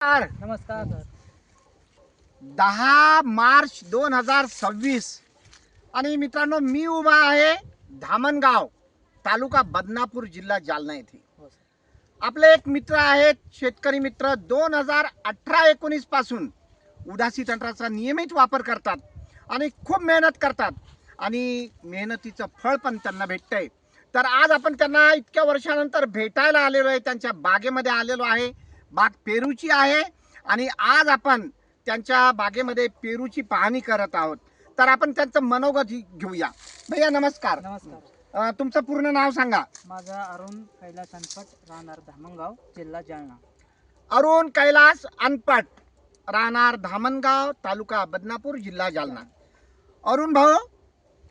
नमस्कार सर. 10 मार्च 2026 आणि मित्रांनो मी उभा आहे धामणगाव तालुका बदनापूर जिल्हा जालना येथे. हो सर. आपले एक मित्र आहेत शेतकरी मित्र 2018-19 पासून उदासी तंत्राचा नियमित वापर करतात आणि खूप मेहनत करतात आणि मेहनतीचं फळ पण त्यांना भेटतंय. तर आज आपण त्यांना इतक्या वर्षानंतर भेटायला आलेलो आहे. त्यांच्या बागेमध्ये आलेलो आहे. बाग पेरूची आहे आणि आज आपण त्यांच्या बागेमध्ये पेरूची पाहणी करत आहोत. तर आपण त्यांचं मनोगत घेऊया. भैया नमस्कार. नमस्कार. तुमचं पूर्ण नाव सांगा. माझा अरुण कैलास अनपट, राहणार धामणगाव, जिल्हा जालना. अरुण कैलास अनपट, राहणार धामणगाव, तालुका बदनापूर, जिल्हा जालना. अरुण भाऊ,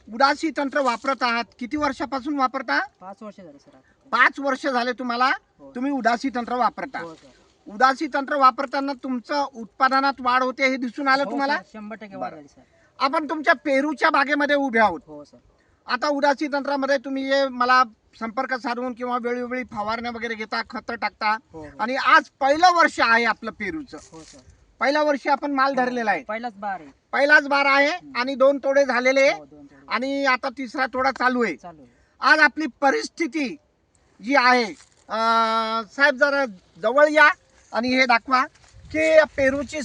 उदासी तंत्र वापरत आहात. किती वर्षापासून वापरता? 5 वर्ष झाले सर. 5 वर्ष झाले तुम्हाला. हो. तुम्ही उदासी तंत्र वापरता. हो सर. उदासी तंत्र वापरताना तुमचं उत्पादनात वाढ होते हे दिसून आलं हो तुम्हाला? सर, 100% वाढ झाली सर. आपण तुमच्या पेरूच्या बागेमध्ये उभे आहोत. हो सर. आता उदासी तंत्रामध्ये तुम्ही जे मला संपर्क साधून किंवा वेळोवेळी फवारण्या वगैरे घेता, खतं टाकता हो हो. आणि आज पहिलं वर्ष आहे आपलं पेरूचं. हो सर. पहिल्या वर्षी आपण माल धरलेला आहे. पहिलाच बार आहे. पहिलाच बार आहे आणि 2 तोडे झालेले हो, 2 तोडे. आणि आता तिसरा तोडा चालू आहे. चालू आहे. आज आपली परिस्थिती जी आहे, साहेब जरा जवळ या आणि हे दाखवा की या पेरूची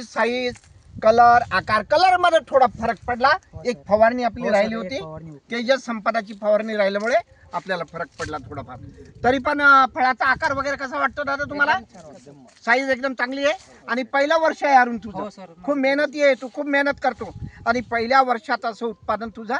साईज, कलर, आकार. कलर मध्ये थोडा फरक पडला. हो एक सर. फवारणी आपली हो सर, राहिली एक होती. फवारणी होती. तेजस संपदाची फवारणी राहिल्यामुळे आपल्याला फरक पडला थोडाफार. तरी पण फळाचा आकार वगैरे कसा वाटतो दादा तुम्हाला? एकदम. साईज एकदम चांगली आहे आणि पहिलं वर्ष आहे अरुण हो तुझं. सर. खूप मेहनती आहे, तू खूप मेहनत करतो आणि पहिल्या वर्षात असं उत्पादन तुझं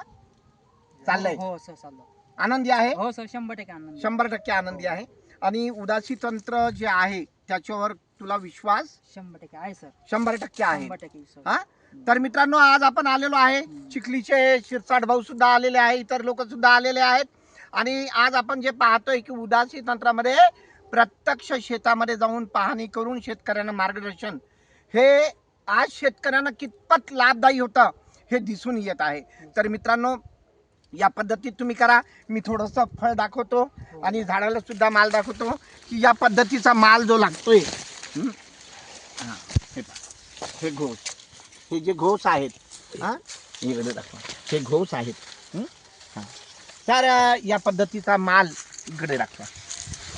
चाललंय. हो सर, चाललं. आनंदी आहे. हो सर, 100% आनंद. 100% आनंदी आहे. आणि उदासी तंत्र जे आहे त्याच्यावर तुला विश्वास 100% आहे सर. 100% आहे. 100% सर. हा. तर मित्रांनो आज आपण आलेलो आहे. चिखलीचे शिरसाट भाऊ सुद्धा आलेले आहे, इतर लोक सुद्धा आलेले आहेत आणि आज आपण जे पाहतोय की उदासी तंत्रामध्ये प्रत्यक्ष शेतामध्ये जाऊन पाहणी करून शेतकऱ्यांना मार्गदर्शन हे आज शेतकऱ्यांना कितपत लाभदायी होतं हे दिसून येत आहे. तर मित्रांनो या पद्धतीत तुम्ही करा. मी थोडंसं फळ दाखवतो आणि झाडाला सुद्धा माल दाखवतो की या पद्धतीचा माल जो लागतोय. हां, हे पहा, हे घोस, हे जे घोस आहेत, हां इकडे दाखवा, हे घोस आहेत. हां, तर या पद्धतीचा माल इकडे दाखवा.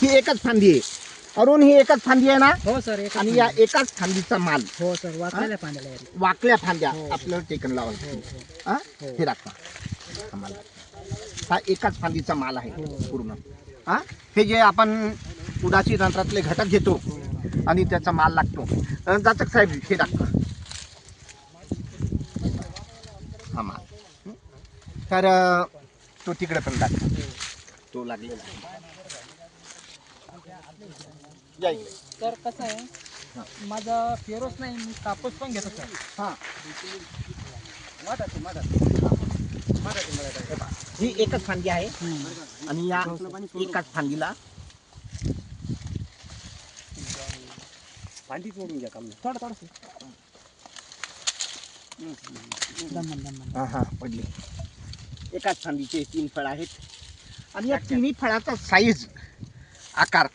ही एकच फांदी आहे अरुण, ही एकच फांदी आहे ना? हो सर. एक आणि या एकाच फांदीचा माल, हो सर, वाचलेल्या पाण्याला आहे. वाकल्या फांद्या हो. आपल्याला टेकन लावायचं. हो हो. हां, हो. हे दाखवा. हा माल, हा एकाच फांदीचा माल आहे हो. पूर्ण. हा, हे जे आपण उदासी तंत्रातले घटक घेतो आणि त्याचा माल लागतो. जाचक साहेब हे दाखवा, हा माल. तर तो तिकडे पण दाखवा, तो लागलेला आहे. या इकडे. तर कसं आहे, माझा पेरोच नाही, मी कापूस पण घेतो सर. हा, हे पहा, ही एकच फांदी आहे आणि या एकाच फांदीला फांदी तोडून घ्या काम थोडं हा हा पडली. एकाच फांदीचे 3 फळ आहेत आणि या तिन्ही फळाचा साईज, आकार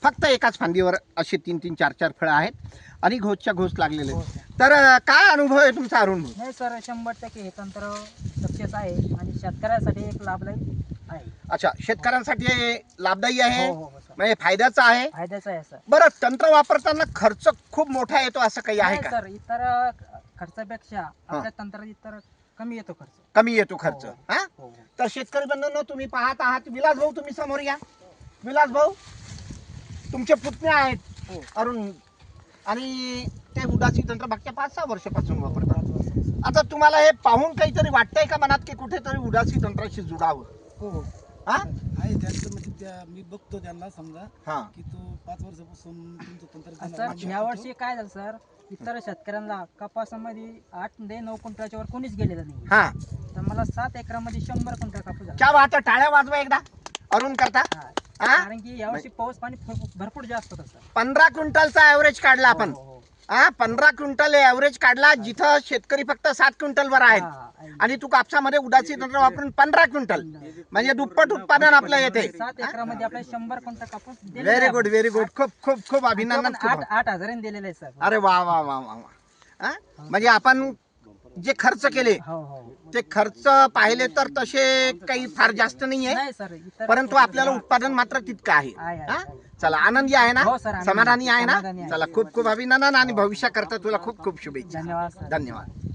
फक्त एकाच फांदीवर असे 3-3, 4-4 फळं आहेत आणि घोसच्या घोस लागलेले आहेत. तर काय अनुभव आहे तुमचा अरुण भाऊ? नाही सर, 100% हे तंत्र सक्सेस आहे आणि शेतकऱ्यासाठी एक लाभदायी आहे. अच्छा, शेतकऱ्यांसाठी हे लाभदायी आहे, हो हो हो सर, म्हणजे फायद्याचं आहे. फायद्याचं आहे सर. बरं, तंत्र वापरताना खर्च खूप मोठा येतो असं काही आहे नाही का? सर, इतर खर्चापेक्षा आपल्या तंत्रात इतर कमी येतो खर्च. कमी येतो खर्च. हो. हा, हो हो. तर शेतकरी बंधूंनो तुम्ही पाहत आहात. विलास भाऊ तुम्ही समोर या. विलास भाऊ तुमचे पुतणे आहेत हो. अरुण आणि ते उदासी तंत्र मागच्या 5-6 वर्षापासून वापरतात. आता तुम्हाला हे पाहून काहीतरी वाटतंय का मनात की कुठेतरी उदासी तंत्राशी जुडावं? हो हो. हा आहे त्यांचं म्हणजे मी बघतो त्यांना समजा हा, की तो 5 वर्षापासून तुमचं तंत्रज्ञान सर, वापरतो. ह्या वर्षी काय झालं सर, इतर शेतकऱ्यांना कपासामध्ये 8-9 क्विंटलच्या वर कोणीच गेलेलं नाही. हा, तर मला 7 एकरामध्ये 100 क्विंटल कापूस झाला. क्या बात आहे. टाळ्या वाजवा एकदा अरुण करता. हा. हा, कारण की यावर्षी पाऊस पाणी भरपूर जास्त होतं सर. 15 क्विंटलचा ॲव्हरेज काढला आपण. हो, हो, हो. हा, 15 क्विंटल ॲव्हरेज काढला, जिथं शेतकरी फक्त 7 क्विंटलवर आहेत हा, हा. आणि तू कापसामध्ये उदासी तंत्र वापरून 15 क्विंटल. म्हणजे दुप्पट उत्पादन आपलं येते. 7 एकरामध्ये आपल्याला 100 क्विंटल कापूस दिलेला व्हेरी आहे. गुड व्हेरी गुड, खूप खूप खूप आणि तो अभिनंदन. पण खूप 8,000 दिलेला आहे सर. अरे वा वा वा वा वा. हा? म्हणजे आपण जे खर्च केले हो हो ते खर्च पाहिले तर तसे काही फार जास्त नाहीये, नाही सर इतर परंतु आपल्याला उत्पादन मात्र तितकं आहे. आहे, हा? आहे. चला, आनंदी आहे ना, हो सर, आनंदी. समाधानी आहे ना. समाधानी आहे. चला, खूप खूप अभिनंदन आणि भविष्याकरता तुला खूप खूप शुभेच्छा. धन्यवाद सर. धन्यवाद.